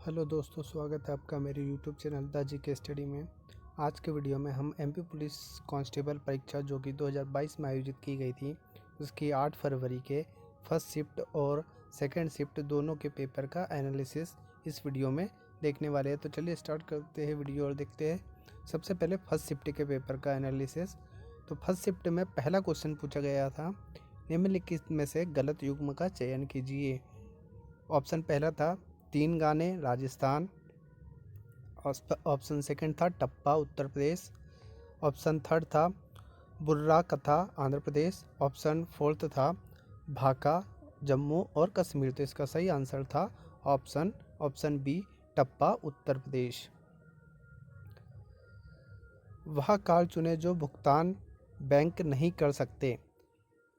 Hello दोस्तों, स्वागत है आपका मेरे YouTube channel the GK study में। आज के वीडियो में हम एमपी पुलिस कांस्टेबल परीक्षा जो कि 2022 में आयोजित की गई थी, उसकी 8 फरवरी के फर्स्ट शिफ्ट और सेकंड शिफ्ट दोनों के पेपर का एनालिसिस इस वीडियो में देखने वाले हैं। तो चलिए स्टार्ट करते हैं वीडियो और देखते हैं। सबसे पहले फर्स्ट शिफ्ट के पेपर का एनालिसिस। तो फर्स्ट शिफ्ट में पहला क्वेश्चन पूछा गया था, निम्नलिखित में से गलत युग्म का चयन कीजिए। ऑप्शन पहला था 3 गाने राजस्थान। ऑप्शन सेकंड था टप्पा उत्तर प्रदेश। ऑप्शन थर्ड था बुर्रा कथा आंध्र प्रदेश। ऑप्शन फोर्थ था भाका जम्मू और कश्मीर। तो इसका सही आंसर था ऑप्शन बी टप्पा उत्तर प्रदेश। वह कार्ड चुने जो भुगतान बैंक नहीं कर सकते।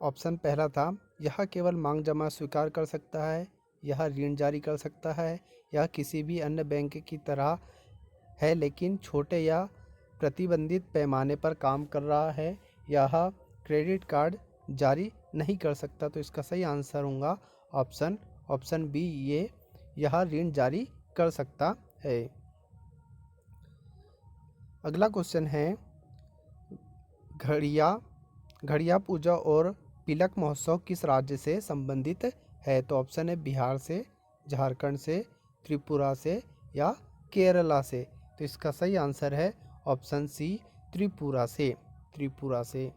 ऑप्शन पहला था यह केवल मांग जमा स्वीकार कर सकता है, यह ऋण जारी कर सकता है, यह किसी भी अन्य बैंक की तरह है लेकिन छोटे या प्रतिबंधित पैमाने पर काम कर रहा है, यह क्रेडिट कार्ड जारी नहीं कर सकता। तो इसका सही आंसर होगा ऑप्शन बी यह ऋण जारी कर सकता है। अगला क्वेश्चन है घड़िया पूजा और तिलक महोत्सव किस राज्य से संबंधित है। तो ऑप्शन है बिहार से, झारखंड से, त्रिपुरा से या केरला से। तो इसका सही आंसर है ऑप्शन सी त्रिपुरा से।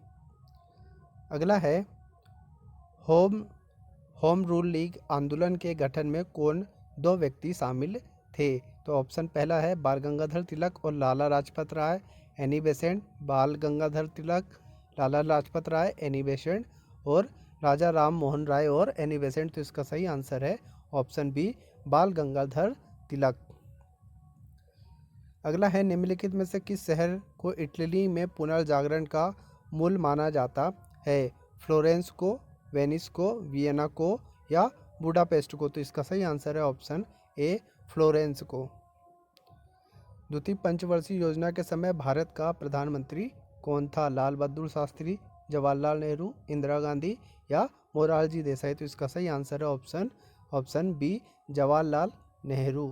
अगला है होम रूल लीग आंदोलन के गठन में कौन 2 व्यक्ति शामिल थे। तो ऑप्शन पहला है बाल गंगाधर तिलक और लाला लाजपत राय एनी बेसेंट। बाल गंगाधर तिलक, लाला लाजपत राय एनी बेसेंट और राजा राम मोहन राय और एनी बेसेंट। तो इसका सही आंसर है ऑप्शन बी बाल गंगाधर तिलक। अगला है निम्नलिखित में से किस शहर को इटली में पुनर्जागरण का मूल माना जाता है। फ्लोरेंस को, वेनिस को, वियना को या बुडापेस्ट को। तो इसका सही आंसर है ऑप्शन ए फ्लोरेंस को। द्वितीय पंचवर्षीय योजना के समय भारत का प्रधानमंत्री कौन था। लाल बहादुर शास्त्री, जवाहरलाल नेहरू, इंदिरा गांधी या मोरारजी देसाई। तो इसका सही आंसर है ऑप्शन बी जवाहरलाल नेहरू।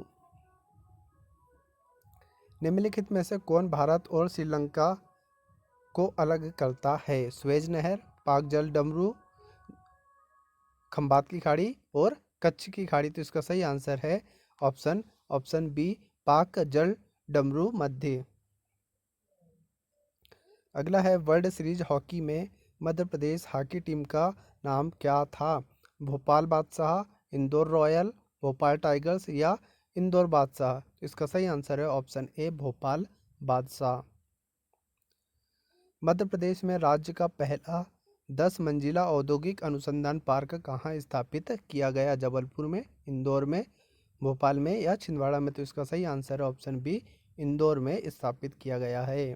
निम्नलिखित में से कौन भारत और श्रीलंका को अलग करता है। स्वेज नहर, पाक जल डमरू, खंबात की खाड़ी और कच्छ की खाड़ी। तो इसका सही आंसर है ऑप्शन बी पाक जल डमरू मध्य। अगला है वर्ल्ड सीरीज हॉकी में मध्य प्रदेश हॉकी टीम का नाम क्या था। भोपाल बादशाह, इंदौर रॉयल, भोपाल टाइगर्स या इंदौर बादशाह। इसका सही आंसर है ऑप्शन ए भोपाल बादशाह। मध्य प्रदेश में राज्य का पहला 10 मंजिला औद्योगिक अनुसंधान पार्क कहाँ स्थापित किया गया। जबलपुर में, इंदौर में, भोपाल में या छिंदवाड़ा में। तो इसका सही आंसर है ऑप्शन बी इंदौर में स्थापित किया गया है।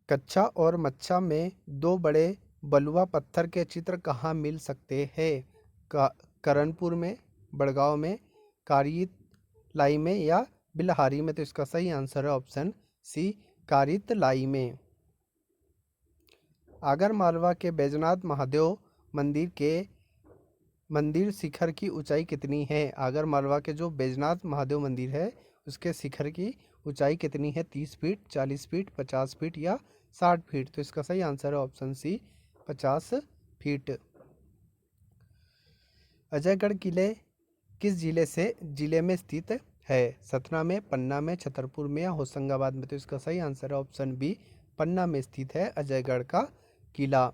कच्छा और मच्छा में 2 बड़े बलुआ पत्थर के चित्र कहाँ मिल सकते हैं। करणपुर में, बड़गांव में, कारित लाई में या बिलहारी में। तो इसका सही आंसर है ऑप्शन सी कारित लाई में। आगर मालवा के बैजनाथ महादेव मंदिर शिखर की ऊंचाई कितनी है। आगर मालवा के जो बैजनाथ महादेव मंदिर है उसके शिखर की ऊंचाई कितनी है। 30 फीट, 40 फीट, 50 फीट या 60 फीट। तो इसका सही आंसर है ऑप्शन सी 50 फीट। अजयगढ़ किले किस जिले में स्थित है। सतना में, पन्ना में, छतरपुर में या होशंगाबाद में। तो इसका सही आंसर है ऑप्शन बी पन्ना में स्थित है अजयगढ़ का किला।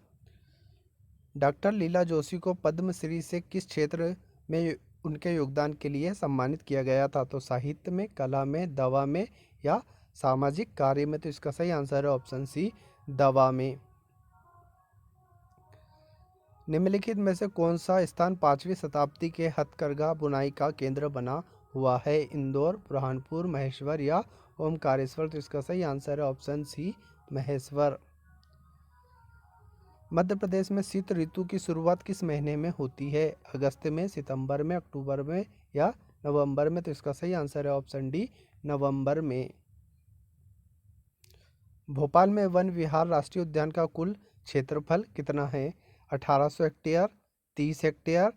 डॉक्टर लीला जोशी को पद्मश्री से किस क्षेत्र में उनके योगदान के लिए सम्मानित किया गया था। तो साहित्य में, कला में, दवा में या सामाजिक कार्य में। तो इसका सही आंसर है ऑप्शन सी दवा में। निम्नलिखित में से कौन सा स्थान 5वीं शताब्दी के हथकरघा बुनाई का केंद्र बना हुआ है। इंदौर, बुरहानपुर, महेश्वर या ओमकारेश्वर। तो इसका सही आंसर है ऑप्शन सी महेश्वर। मध्य प्रदेश में शीत ऋतु की शुरुआत किस महीने में होती है। अगस्त में, सितंबर में, अक्टूबर में या नवंबर में। तो इसका सही आंसर है ऑप्शन डी नवंबर में। भोपाल में वन विहार राष्ट्रीय उद्यान का कुल क्षेत्रफल कितना है। 1800 हेक्टेयर, 30 हेक्टेयर,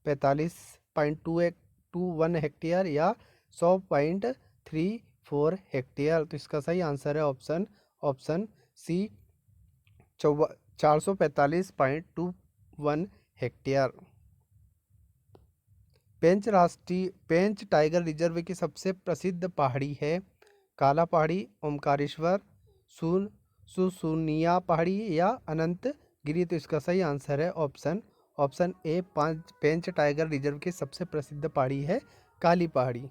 45.21 हेक्टेयर या 100.34 हेक्टेयर। तो इसका सही आंसर है ऑप्शन सी 445.21 हेक्टेयर। पेंच टाइगर रिजर्व की सबसे प्रसिद्ध पहाड़ी है काला पहाड़ी, ओमकारेश्वर, सुसुनिया पहाड़ी या अनंतगिरी। तो इसका सही आंसर है ऑप्शन ए पेंच टाइगर रिजर्व की सबसे प्रसिद्ध पहाड़ी है काली पहाड़ी।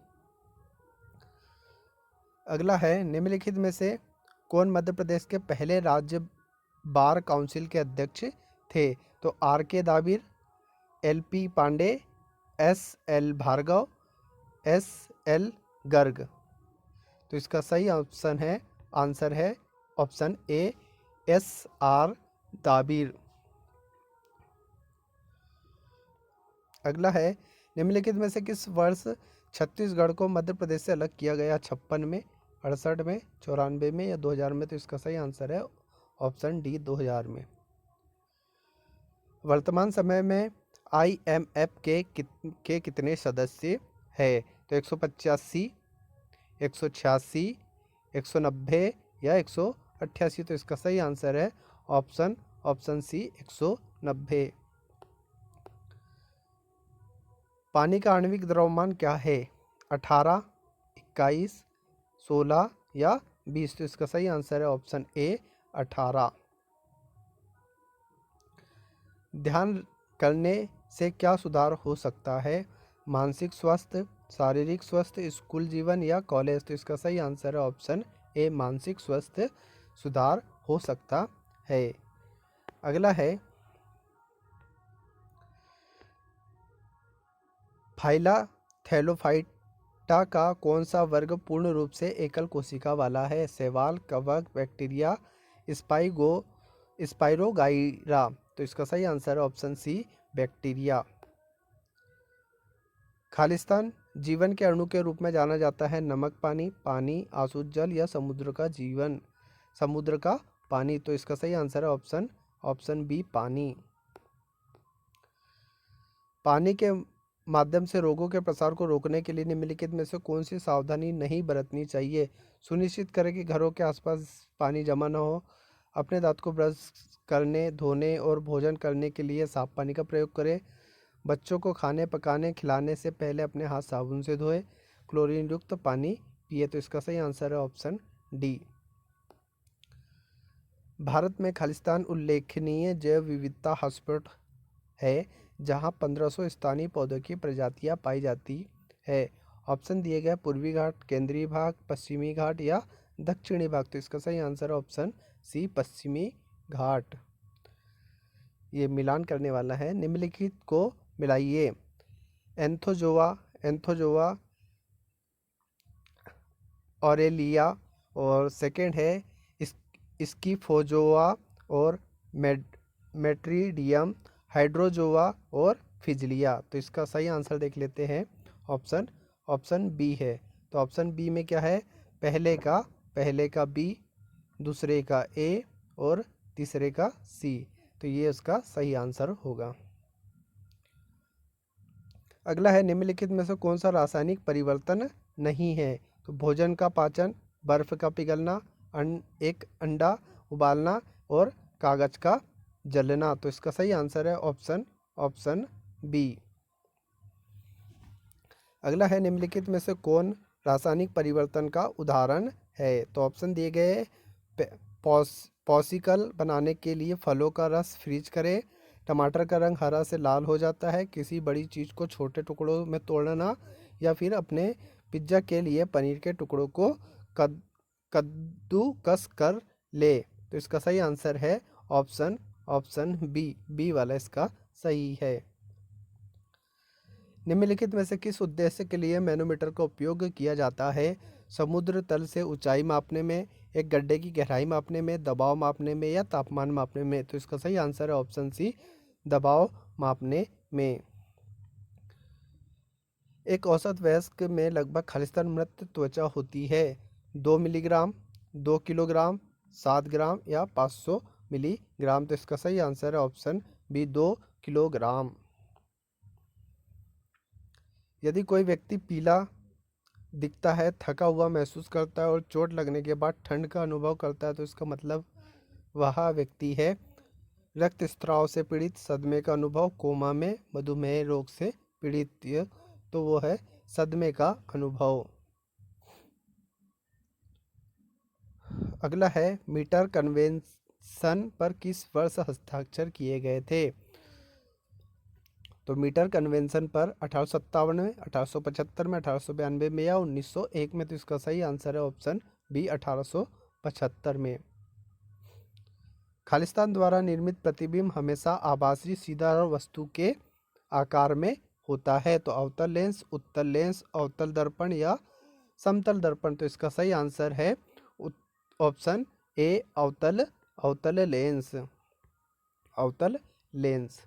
अगला है, निम्नलिखित में से कौन मध्य प्रदेश के पहले राज्य बार काउंसिल के अध्यक्ष थे? तो R K Dabhir, L P Pandey, S L Bhargava, S L Garg. तो इसका सही आंसर है option A S R Dabhir. अगला है, निम्नलिखित में से किस वर्ष छत्तीसगढ़ को मध्य प्रदेश से अलग किया गया? 56 में, 68 में, 94 में या 2000 में? तो इसका सही आंसर है ऑप्शन डी 2000 में। वर्तमान समय में IMF के कितने सदस्य हैं? तो 185, 186, 190 या 188। तो इसका सही आंसर है ऑप्शन सी 190। पानी का आणविक द्रव्यमान क्या है? 18, 21, 16 या 20। तो इसका सही आंसर है ऑप्शन ए 18। ध्यान करने से क्या सुधार हो सकता है? मानसिक स्वास्थ्य, शारीरिक स्वास्थ्य, स्कूल जीवन या कॉलेज। तो इसका सही आंसर है ऑप्शन ए मानसिक स्वास्थ्य सुधार हो सकता है। अगला है, फाइला थैलोफाइटा का कौन सा वर्ग पूर्ण रूप से एकल कोशिका वाला है? शैवाल, कवक, बैक्टीरिया, स्पाइरोगाइरा। तो इसका सही आंसर है ऑप्शन सी बैक्टीरिया। खालिस्तान जीवन के अणु के रूप में जाना जाता है। नमक पानी, आसुत जल या समुद्र का पानी। तो इसका सही आंसर है ऑप्शन बी पानी। पानी के माध्यम से रोगों के प्रसार को रोकने के लिए निम्नलिखित में से कौन सी सावधानी नहीं बरतनी चाहिए? सुनिश्चित करें कि घरों के आसपास पानी जमा न हो। अपने दांत को ब्रश करने, धोने और भोजन करने के लिए साफ पानी का प्रयोग करें। बच्चों को खाने पकाने खिलाने से पहले अपने हाथ साबुन से धोएं। क्लोरीन युक्त पानी पिए। तो इसका सही आंसर है ऑप्शन डी। भारत में खालिस्तान उल्लेखनीय जैव विविधता हॉटस्पॉट है जहां 1500 स्थानीय पौधों की प्रजातियां पाई जाती है। ऑप्शन दिए गए पूर्वी घाट, केंद्रीय भाग, पश्चिमी घाट या दक्षिणी भाग। तो इसका सही आंसर है ऑप्शन सी पश्चिमी घाट। ये मिलान करने वाला है। निम्नलिखित को मिलाइए। एंथोजोआ ऑरेलिया और सेकंड है स्कीफोजोआ और मेट्रीडियम, हाइड्रोजोआ और फिजलिया। तो इसका सही आंसर देख लेते हैं। ऑप्शन बी है। तो ऑप्शन बी में क्या है? पहले का बी, दूसरे का ए और तीसरे का सी। तो ये उसका सही आंसर होगा। अगला है, निम्नलिखित में से कौन सा रासायनिक परिवर्तन नहीं है? तो भोजन का पाचन, बर्फ का पिघलना, एक अंडा उबालना और कागज का जलना। तो इसका सही आंसर है ऑप्शन बी। अगला है, निम्नलिखित में से कौन रासायनिक परिवर्तन का उदाहरण है? तो ऑप्शन दिए गए पॉसिकल बनाने के लिए फलों का रस फ्रीज करें, टमाटर का रंग हरा से लाल हो जाता है, किसी बड़ी चीज़ को छोटे टुकड़ों में तोड़ना, या फिर अपने पिज्ज़ा के लिए पनीर के टुकड़ों को कद्दूकस कर ले। तो इसका सही आंसर है ऑप्शन बी वाला इसका सही है। निम्नलिखित में से किस उद्देश्य के लिए मैनोमीटर का उपयोग किया जाता है? समुद्र तल से ऊंचाई मापने में, एक गड्ढे की गहराई मापने में, दबाव मापने में या तापमान मापने में? तो इसका सही आंसर है ऑप्शन सी दबाव मापने में। एक औसत वयस्क में लगभग खालिस्तान मृत त्वचा होती है। 2 मिलीग्राम, 2 किलोग्राम, 7 ग्राम या 500 मिलीग्राम। तो इसका सही आंसर है ऑप्शन बी 2 किलोग्राम। यदि कोई व्यक्ति पीला दिखता है, थका हुआ महसूस करता है और चोट लगने के बाद ठंड का अनुभव करता है तो इसका मतलब वह व्यक्ति है रक्तस्राव से पीड़ित, सदमे का अनुभव, कोमा में, मधुमेह रोग से पीड़ित, तो वो है सदमे का अनुभव। अगला है मीटर कन्वेंशन पर किस वर्ष हस्ताक्षर किए गए थे। तो मीटर कन्वेंशन पर 1857 में, 1875 में, 1892 में या 1901 में, तो इसका सही आंसर है ऑप्शन बी 1875 में। खालिस्तान द्वारा निर्मित प्रतिबिंब हमेशा आभासी, सीधा और वस्तु के आकार में होता है। तो अवतल लेंस, उत्तल लेंस, अवतल दर्पण या समतल दर्पण, तो इसका सही आंसर है ऑप्शन ए अवतल लेंस, अवतल लेंस।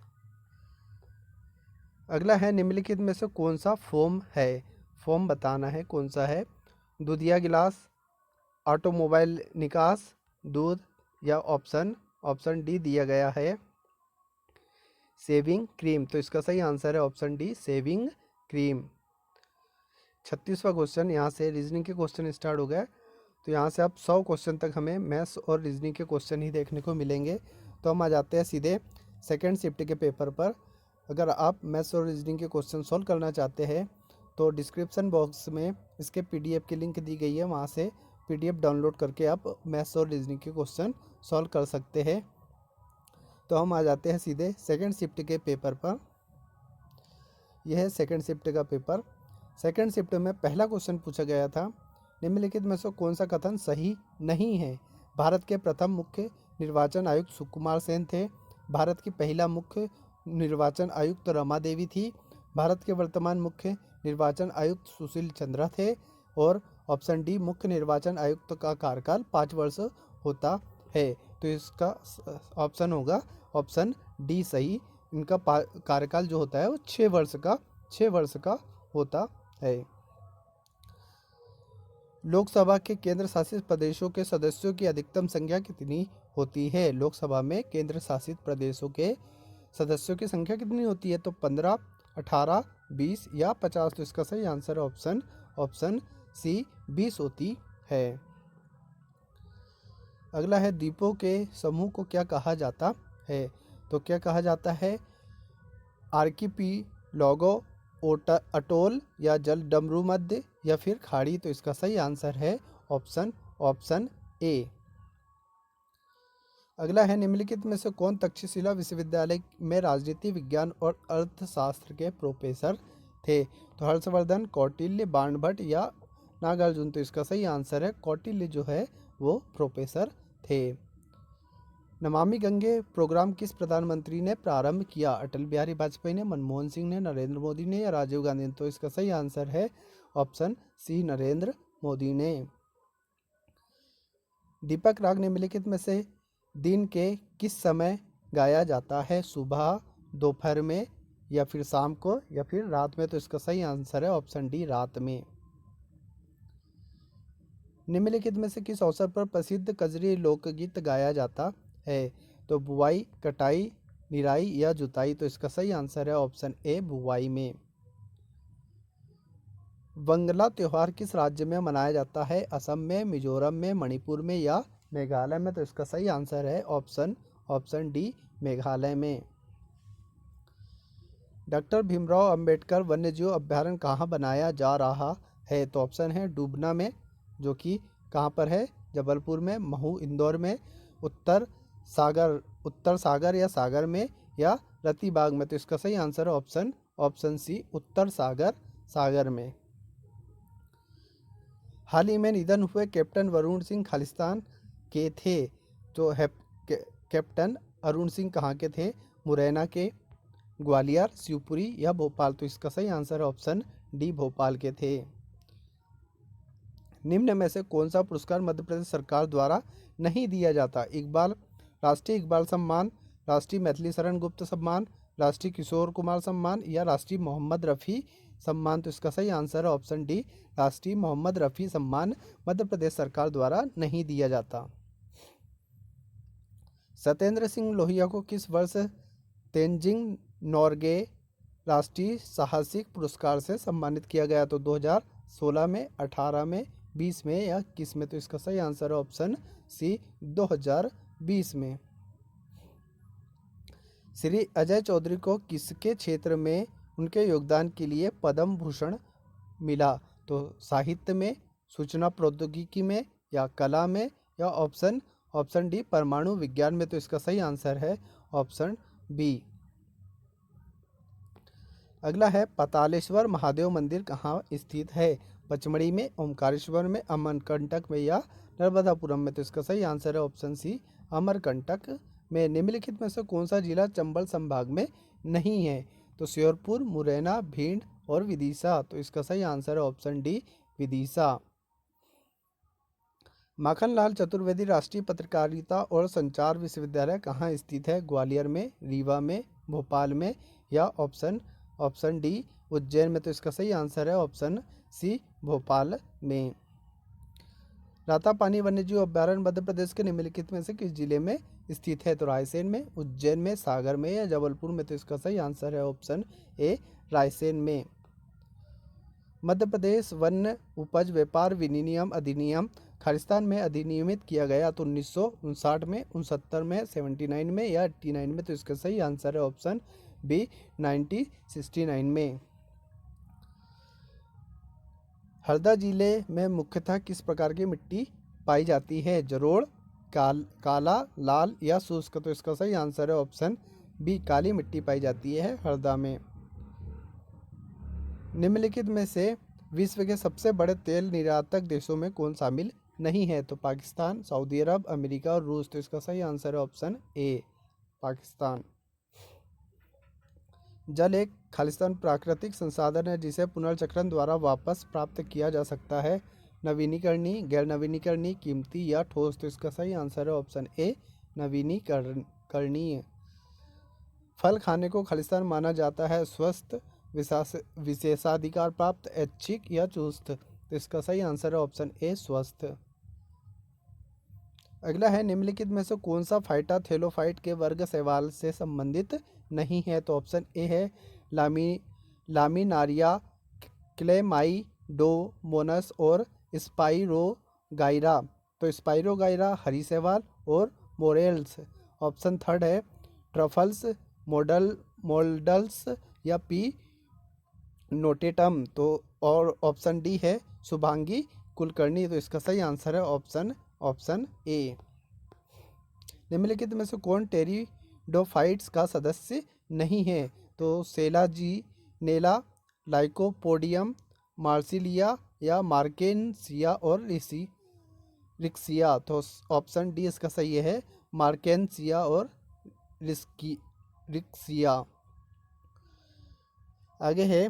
अगला है निम्नलिखित में से कौन सा फोम है, फोम बताना है कौन सा है। दूधिया गिलास, ऑटोमोबाइल निकास, दूध या ऑप्शन डी दिया गया है शेविंग क्रीम, तो इसका सही आंसर है ऑप्शन डी शेविंग क्रीम। 36वां क्वेश्चन, यहाँ से रीजनिंग के क्वेश्चन स्टार्ट हो गए। तो यहाँ से अब 100 क्वेश्चन तक हमें मैथ्स और रीजनिंग के क्वेश्चन ही देखने को मिलेंगे। तो हम आ जाते हैं सीधे सेकेंड शिफ्ट के पेपर पर। अगर आप मैथ्स और रीजनिंग के क्वेश्चन सॉल्व करना चाहते हैं तो डिस्क्रिप्शन बॉक्स में इसके पीडीएफ की लिंक दी गई है, वहाँ से पीडीएफ डाउनलोड करके आप मैथ्स और रीजनिंग के क्वेश्चन सॉल्व कर सकते हैं। तो हम आ जाते हैं सीधे सेकेंड शिफ्ट के पेपर पर। यह है सेकेंड शिफ्ट का पेपर। सेकेंड शिफ्ट में पहला क्वेश्चन पूछा गया था, निम्नलिखित में से कौन सा कथन सही नहीं है। भारत के प्रथम मुख्य निर्वाचन आयुक्त सुकुमार सेन थे। भारत की पहला मुख्य निर्वाचन आयुक्त रमा देवी थी। भारत के वर्तमान मुख्य निर्वाचन आयुक्त सुशील चंद्रा थे। और ऑप्शन डी मुख्य निर्वाचन आयुक्त का कार्यकाल 5 वर्ष होता है। तो इसका ऑप्शन होगा ऑप्शन डी सही। इनका कार्यकाल जो होता है वो 6 वर्ष का होता है। लोकसभा के केंद्र शासित प्रदेशों के सदस्यों की अधिकतम संख्या कितनी होती है। लोकसभा में केंद्र शासित प्रदेशों के सदस्यों की संख्या कितनी होती है। तो 15, 18, 20 या 50, तो इसका सही आंसर ऑप्शन सी 20 होती है। अगला है द्वीपों के समूह को क्या कहा जाता है। तो क्या कहा जाता है, आर्किपिलॉगो, अटोल या जल डमरू मध्य या फिर खाड़ी, तो इसका सही आंसर है ऑप्शन ए। अगला है निम्नलिखित में से कौन तक्षशिला विश्वविद्यालय में राजनीति विज्ञान और अर्थशास्त्र के प्रोफेसर थे। तो हर्षवर्धन, कौटिल्य, बाणभट्ट या नागार्जुन, तो इसका सही आंसर है कौटिल्य जो है वो प्रोफेसर थे। नमामि गंगे प्रोग्राम किस प्रधानमंत्री ने प्रारंभ किया। अटल बिहारी वाजपेयी ने, मनमोहन सिंह ने, नरेंद्र मोदी ने या राजीव गांधी ने, तो इसका सही आंसर है ऑप्शन सी नरेंद्र मोदी ने। दीपक राग निम्नलिखित में से दिन के किस समय गाया जाता है। सुबह, दोपहर में या फिर शाम को या फिर रात में, तो इसका सही आंसर है ऑप्शन डी रात में। निम्नलिखित में से किस अवसर पर प्रसिद्ध कजरी लोकगीत गाया जाता है। तो बुआई, कटाई, निराई या जुताई, तो इसका सही आंसर है ऑप्शन ए बुआई में। वंगला त्योहार किस राज्य में मनाया जाता है। असम में, मिजोरम में, मणिपुर में या मेघालय में, तो इसका सही आंसर है ऑप्शन डी मेघालय में। डॉक्टर भीमराव अंबेडकर वन्यजीव अभ्यारण्य कहाँ बनाया जा रहा है। तो ऑप्शन है डूबना में, जो कि कहाँ पर है, जबलपुर में, महू इंदौर में, उत्तर सागर या सागर में या रतिबाग में, तो इसका सही आंसर है ऑप्शन सी उत्तर सागर में। हाल ही में निधन हुए कैप्टन वरुण सिंह खालिस्तान के थे। तो कैप्टन अरुण सिंह कहाँ के थे, मुरैना के, ग्वालियर, शिवपुरी या भोपाल, तो इसका सही आंसर है ऑप्शन डी भोपाल के थे। निम्न में से कौन सा पुरस्कार मध्य प्रदेश सरकार द्वारा नहीं दिया जाता। इकबाल, राष्ट्रीय इकबाल सम्मान, राष्ट्रीय मैथिली शरण गुप्त सम्मान, राष्ट्रीय किशोर कुमार सम्मान या राष्ट्रीय मोहम्मद रफ़ी सम्मान, तो इसका सही आंसर है ऑप्शन डी राष्ट्रीय मोहम्मद रफ़ी सम्मान मध्य प्रदेश सरकार द्वारा नहीं दिया जाता। सत्येंद्र सिंह लोहिया को किस वर्ष तेंजिंग नोर्गे राष्ट्रीय साहसिक पुरस्कार से सम्मानित किया गया? तो 2016 में, 18 में, 20 में या 21 में? तो इसका सही आंसर है ऑप्शन सी 2020 में। श्री अजय चौधरी को किसके क्षेत्र में उनके योगदान के लिए पद्म भूषण मिला? तो साहित्य में, सूचना प्रौद्योगिकी में या कला में या ऑप्शन डी परमाणु विज्ञान में? तो इसका सही आंसर है ऑप्शन बी। अगला है पातालेश्वर महादेव मंदिर कहाँ स्थित है? पचमढ़ी में, ओमकारेश्वर में, अमरकंटक में या नर्मदापुरम में? तो इसका सही आंसर है ऑप्शन सी अमरकंटक में। निम्नलिखित में से कौन सा जिला चंबल संभाग में नहीं है? तो श्योपुर, मुरैना, भिंड और विदिशा। तो इसका सही आंसर है ऑप्शन डी विदिशा। माखनलाल चतुर्वेदी राष्ट्रीय पत्रकारिता और संचार विश्वविद्यालय कहाँ स्थित है? ग्वालियर में, रीवा में, भोपाल में या ऑप्शन डी उज्जैन में? तो इसका सही आंसर है ऑप्शन सी भोपाल में। रातापानी वन्यजीव अभ्यारण्य मध्य प्रदेश के निम्नलिखित में से किस जिले में स्थित है? तो रायसेन में, उज्जैन में, सागर में या जबलपुर में? तो इसका सही आंसर है ऑप्शन ए रायसेन में। मध्य प्रदेश वन्य उपज व्यापार विनियम अधिनियम खालिस्तान में अधिनियमित किया गया? तो 1959 में, 69 में, 79 में या 89 में? तो इसका सही आंसर है ऑप्शन बी 1969 में। हरदा जिले में मुख्यतः किस प्रकार की मिट्टी पाई जाती है? जलोढ़, काला, लाल या शुष्क? तो इसका सही आंसर है ऑप्शन बी काली मिट्टी पाई जाती है हरदा में। निम्नलिखित में से विश्व के सबसे बड़े तेल निर्यातक देशों में कौन शामिल नहीं है? तो पाकिस्तान, सऊदी अरब, अमेरिका और रूस। तो इसका सही आंसर है ऑप्शन ए पाकिस्तान। जल एक खालिस्तान प्राकृतिक संसाधन है जिसे पुनर्चक्रण द्वारा वापस प्राप्त किया जा सकता है। नवीनीकरणीय, गैर नवीनीकरणीय, कीमती या ठोस? तो इसका सही आंसर है ऑप्शन ए नवीनीकरणीय। फल खाने को खालिस्तान माना जाता है? स्वस्थ, विशेषाधिकार प्राप्त, ऐच्छिक या चुस्त? तो इसका सही आंसर है ऑप्शन ए स्वस्थ। अगला है निम्नलिखित में से कौन सा फाइटा थैलोफाइट के वर्ग शैवाल से संबंधित नहीं है? तो ऑप्शन ए है लामिनारिया, क्लेमाइडोमोनस और स्पाइरोगाइरा। तो स्पाइरोगाइरा हरी शैवाल और मोरेल्स। ऑप्शन थर्ड है ट्रफल्स, मोल्डल्स या पी नोटेटम। तो और ऑप्शन डी है शुभांगी कुलकर्णी। तो इसका सही आंसर है ऑप्शन ए। निम्नलिखित में से कौन टेरिडोफाइट्स का सदस्य नहीं है? तो सेलाजीनेला, लाइकोपोडियम, मार्सिलिया या मार्केंसिया और रिक्सिया। तो ऑप्शन डी इसका सही है मार्केंसिया और रिक्सिया। आगे है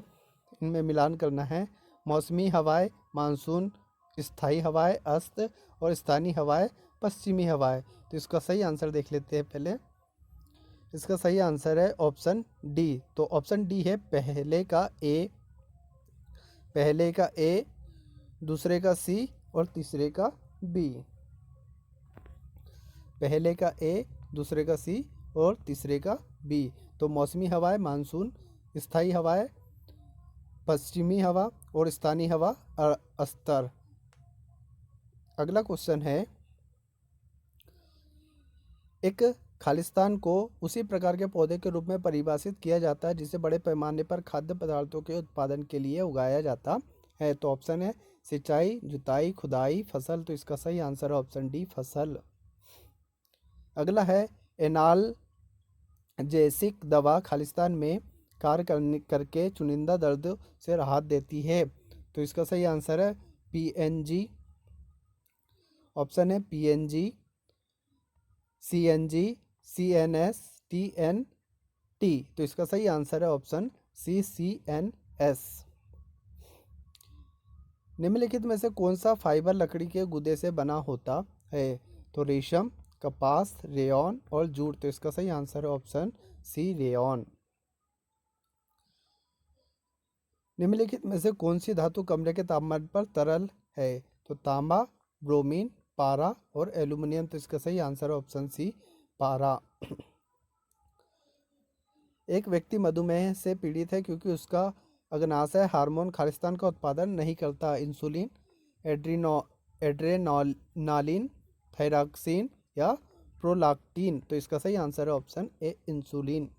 इनमें मिलान करना है। मौसमी हवाएं, मानसून, स्थायी हवाएं, अस्त और स्थानीय हवाएं, पश्चिमी हवाएं। तो इसका सही आंसर देख लेते हैं पहले। इसका सही आंसर है ऑप्शन डी। तो ऑप्शन डी है पहले का ए, दूसरे का सी और तीसरे का बी। पहले का ए, दूसरे का सी और तीसरे का बी। तो मौसमी हवाएं, मानसून, स्थायी हवाएं, पश्चिमी हवा और स्थानीय हवा अस्तर। अगला क्वेश्चन है एक खालिस्तान को उसी प्रकार के पौधे के रूप में परिभाषित किया जाता है जिसे बड़े पैमाने पर खाद्य पदार्थों के उत्पादन के लिए उगाया जाता है। तो ऑप्शन है सिंचाई, जुताई, खुदाई, फसल। तो इसका सही आंसर है ऑप्शन डी फसल। अगला है एनाल्जेसिक दवा खालिस्तान में कार्य करके चुनिंदा दर्द से राहत देती है। तो इसका सही आंसर है पीएनजी। ऑप्शन है पीएनजी, सीएनजी, सीएनएस, टीएनटी। तो इसका सही आंसर है ऑप्शन सी सीएनएस। निम्नलिखित में से कौन सा फाइबर लकड़ी के गुदे से बना होता है? तो रेशम, कपास, रेयॉन और जूट। तो इसका सही आंसर है ऑप्शन सी रेयॉन। निम्नलिखित में से कौन सी धातु कमरे के तापमान पर तरल है? तो तांबा, ब्रोमीन, पारा और एल्यूमिनियम। तो इसका सही आंसर है ऑप्शन सी पारा। एक व्यक्ति मधुमेह से पीड़ित है क्योंकि उसका अग्नाशय हार्मोन खालिस्तान का उत्पादन नहीं करता। इंसुलिन, एड्रेनालिन, थायरॉक्सिन या प्रोलैक्टिन। तो इसका सही आंसर है ऑप्शन ए, इंसुलिन।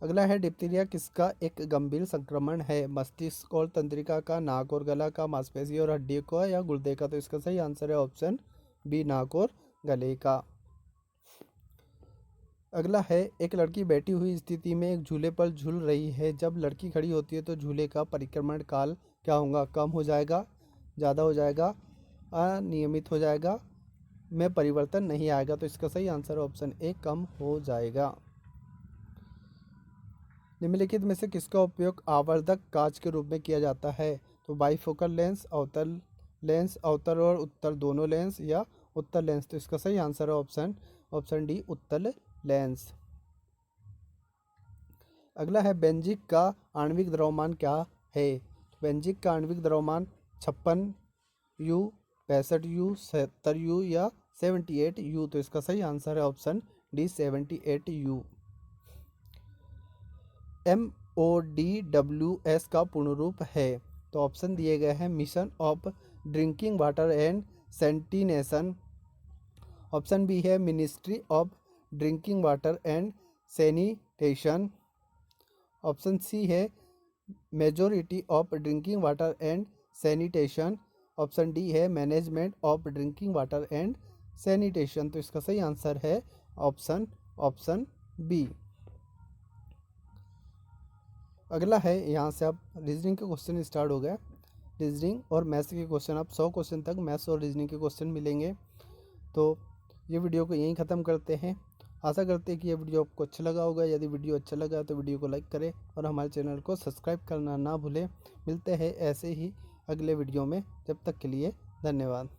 अगला है डिप्थीरिया किसका एक गंभीर संक्रमण है? मस्तिष्क और तंत्रिका का, नाक और गला का, मांसपेशी और हड्डी का या गुर्दे का? तो इसका सही आंसर है ऑप्शन बी, नाक और गले का। अगला है एक लड़की बैठी हुई स्थिति में एक झूले पर झूल रही है। जब लड़की खड़ी होती है तो झूले का परिक्रमण काल क्या होगा? कम हो जाएगा, ज़्यादा हो जाएगा, अनियमित हो जाएगा, में परिवर्तन नहीं आएगा? तो इसका सही आंसर है ऑप्शन ए, कम हो जाएगा। निम्नलिखित में से किसका उपयोग आवर्धक कांच के रूप में किया जाता है? तो बाइफोकल लेंस, अवतल लेंस, अवतल और उत्तल दोनों लेंस या उत्तल लेंस? तो इसका सही आंसर है ऑप्शन डी, उत्तल लेंस। अगला है बेंजिक का आणविक द्रव्यमान क्या है? बेंजिक का आणविक द्रव्यमान 56U, 65U, 77U या 78U? तो इसका सही आंसर है ऑप्शन डी, 78U। MODWS का पूर्ण रूप है? तो ऑप्शन दिए गए हैं mission of drinking water and sanitation. Option B है ministry of drinking water and sanitation. Option C है majority of drinking water and sanitation. Option D है management of drinking water and sanitation. तो इसका सही answer है option B. अगला है, यहाँ से अब रीजनिंग के क्वेश्चन स्टार्ट हो गए। रीजनिंग और मैथ्स के क्वेश्चन, अब 100 क्वेश्चन तक मैथ्स और रीजनिंग के क्वेश्चन मिलेंगे। तो ये वीडियो को यहीं ख़त्म करते हैं। आशा करते हैं कि ये वीडियो आपको अच्छा लगा होगा। यदि वीडियो अच्छा लगा तो वीडियो को लाइक करें और हमारे चैनल को सब्सक्राइब करना ना भूलें। मिलते हैं ऐसे ही अगले वीडियो में, जब तक के लिए धन्यवाद।